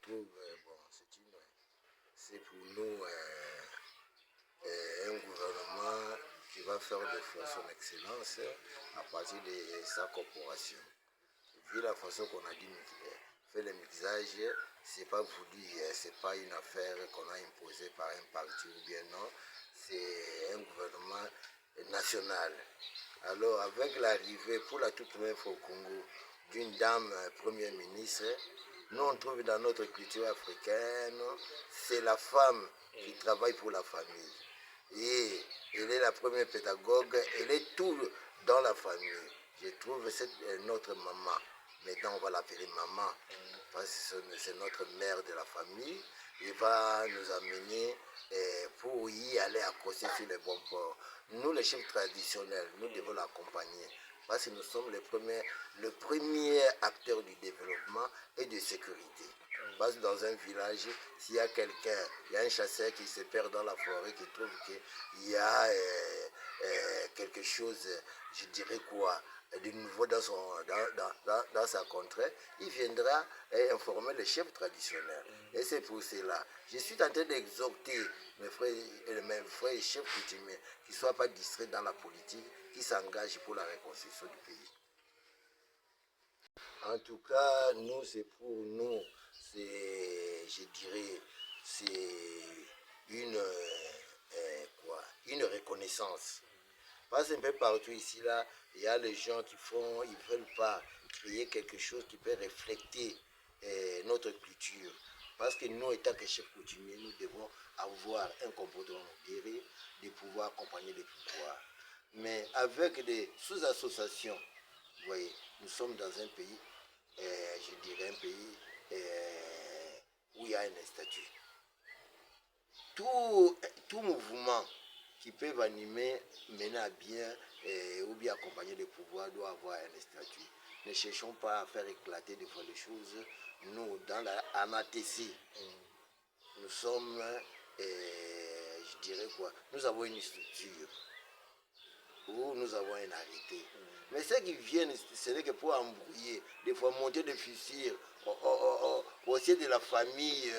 trouve, c'est pour nous un gouvernement qui va faire de son excellence à partir de sa corporation. Vu la façon qu'on a dit faire le mixage, c'est pas voulu, c'est pas une affaire qu'on a imposée par un parti ou bien non, c'est un gouvernement national. Alors avec l'arrivée pour la toute première fois au Congo d'une dame première ministre, nous on trouve dans notre culture africaine, c'est la femme qui travaille pour la famille. Et elle est la première pédagogue, elle est tout dans la famille. Je trouve que c'est notre maman. Maintenant, on va l'appeler maman, parce que c'est notre mère de la famille. Il va nous amener pour y aller accoster sur les bons ports. Nous, les chefs traditionnels, nous devons l'accompagner. Parce que nous sommes le premier acteur du développement et de sécurité. Parce que dans un village, s'il y a quelqu'un, il y a un chasseur qui se perd dans la forêt, qui trouve qu'il y a quelque chose, je dirais quoi, de nouveau dans sa contrée, il viendra informer les chefs traditionnels. Et c'est pour cela. Je suis en train d'exhorter mes frères et chefs coutumiers qui ne soient pas distraits dans la politique, qui s'engagent pour la reconstruction du pays. En tout cas, nous, c'est pour nous, je dirais, c'est une reconnaissance. Parce qu'un peu partout ici, là, il y a les gens qui ils ne veulent pas créer quelque chose qui peut refléter notre culture. Parce que nous, étant que chefs coutumiers, nous devons avoir un comportement modéré, de pouvoir accompagner les pouvoirs. Mais avec des sous-associations, vous voyez, nous sommes dans un pays, je dirais un pays où il y a un statut. Tout mouvement qui peuvent animer, mener à bien ou bien accompagner le pouvoir doit avoir un statut. Ne cherchons pas à faire éclater des fois les choses. Nous, dans la ANATC, nous sommes, je dirais quoi, nous avons une structure où nous avons un arrêté. Mais ceux qui viennent, ce n'est que pour embrouiller, des fois monter des fissures au sein de la famille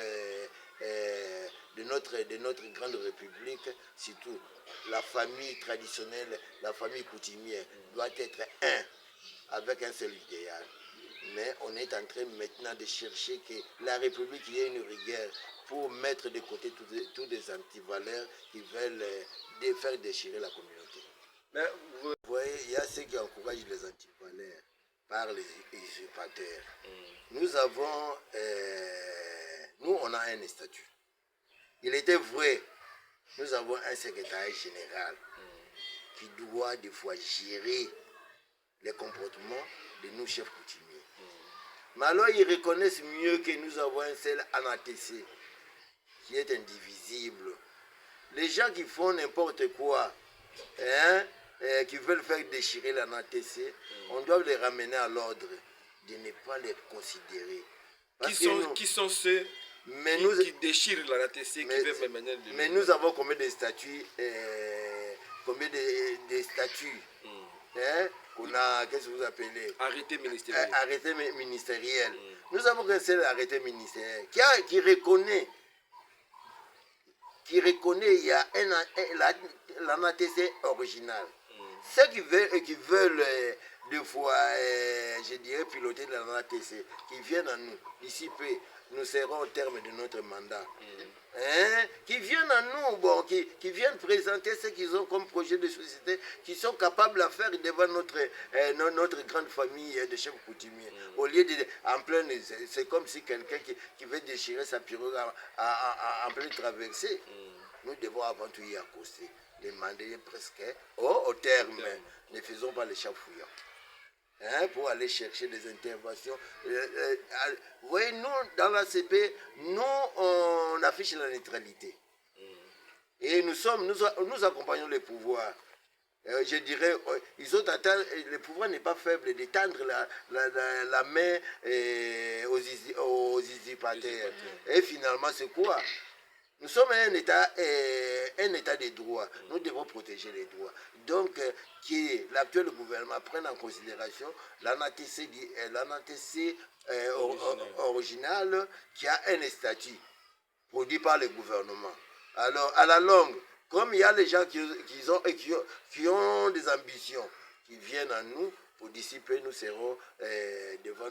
de notre grande république, surtout la famille traditionnelle, la famille coutumière, doit être un, avec un seul idéal. Mais on est en train maintenant de chercher que la République y ait une rigueur pour mettre de côté tous les antivaleurs qui veulent faire déchirer la communauté. Mais vous voyez, il y a ceux qui encouragent les antivaleurs par les usurpateurs. Nous avons, nous on a un statut. Il était vrai, nous avons un secrétaire général qui doit des fois gérer les comportements de nos chefs coutumiers. Mais alors ils reconnaissent mieux que nous avons un seul ANATC qui est indivisible. Les gens qui font n'importe quoi, qui veulent faire déchirer l'ANATC, on doit les ramener à l'ordre, de ne pas les considérer. Qui sont ceux qui déchirent l'ANATC, qui veulent mener de... Mais nous avons combien de statuts, combien de statuts qu'on a, qu'est-ce que vous appelez? Arrêté ministériel. Arrêté ministériel. Nous avons un seul arrêté ministériel qui reconnaît il y a l'ANATC original. Ceux qui veulent des fois, je dirais, piloter l'ANATC, qui viennent à nous, d'ici peu, nous serons au terme de notre mandat. Qui viennent à nous, qui viennent présenter ce qu'ils ont comme projet de société, qui sont capables à faire devant notre grande famille de chefs coutumiers. Au lieu de, en pleine, c'est comme si quelqu'un qui veut déchirer sa pirogue en pleine traversée. Nous devons avant tout y accoster, demander presque au terme. Ne faisons pas les chats fouillants. Pour aller chercher des interventions. Vous voyez, nous, dans la CP, nous, on affiche la neutralité. Et nous accompagnons les pouvoirs. Je dirais, le pouvoir n'est pas faible d'étendre la main aux usurpateurs. Et finalement, c'est quoi? Nous sommes un État de droit. Nous devons protéger les droits. Donc, que l'actuel gouvernement prenne en considération l'ANATC original qui a un statut produit par le gouvernement. Alors, à la longue, comme il y a les gens qui ont des ambitions, qui viennent à nous pour dissiper, nous serons devant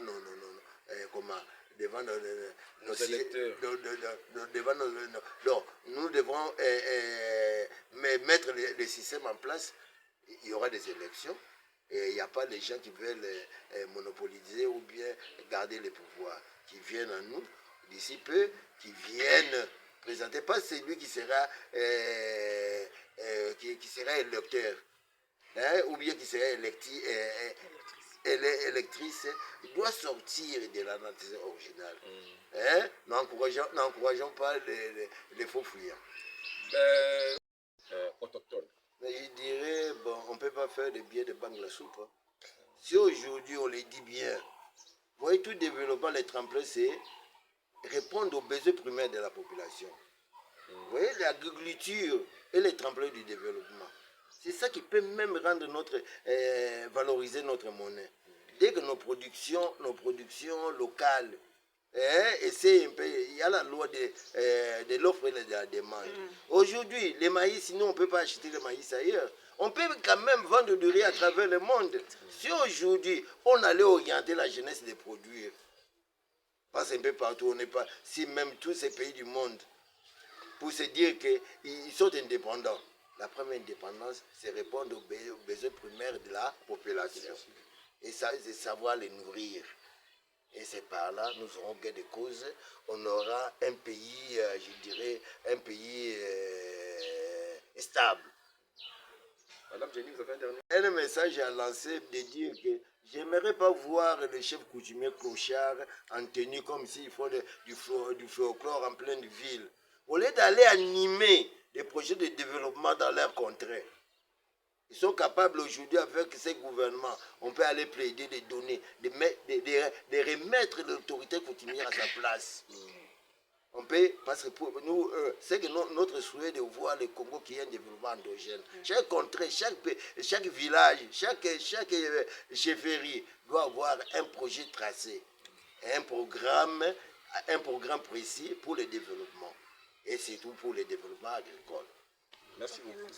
devant nos électeurs. Donc, nous devons mettre les systèmes en place. Il y aura des élections. Et il n'y a pas les gens qui veulent monopoliser ou bien garder les pouvoirs, qui viennent à nous d'ici peu, qui viennent présenter, pas celui qui sera électeur, hein, ou bien qui sera électrice, il doit sortir de la nature originale. Hein? N'encourageons pas les faux fuyants. Autochtone. Mais je dirais, bon, on ne peut pas faire des billets de banque la soupe. Hein. Si aujourd'hui on les dit bien, vous voyez, tout développement, les tremplins, c'est répondre aux besoins primaires de la population. Vous voyez, l'agriculture et les tremplins du développement. C'est ça qui peut même rendre valoriser notre monnaie. Dès que nos productions locales, il y a la loi de l'offre et de la demande. Aujourd'hui, les maïs, nous, on ne peut pas acheter le maïs ailleurs. On peut quand même vendre du riz à travers le monde. Si aujourd'hui, on allait orienter la jeunesse de produire, parce qu'un peu partout, on n'est pas, si même tous ces pays du monde, pour se dire qu'ils sont indépendants. La première indépendance, c'est répondre aux besoins primaires de la population. Et ça, c'est savoir les nourrir. Et c'est par là, nous aurons gain de cause. On aura un pays, je dirais, un pays stable. Madame Jenny, vous avez un dernier? Un message à lancer de dire que j'aimerais pas voir le chef coutumier clochard en tenue comme s'il faut du folklore en pleine ville. Au lieu d'aller animer des projets de développement dans leur contrée, ils sont capables aujourd'hui, avec ces gouvernements, on peut aller plaider des données, de remettre l'autorité coutumière à sa place. On peut, parce que pour nous, c'est que notre souhait de voir le Congo qui est un développement endogène. Chaque contrée, chaque village, chaque chefferie doit avoir un projet tracé, un programme précis pour le développement. Et surtout pour le développement agricole. Merci beaucoup.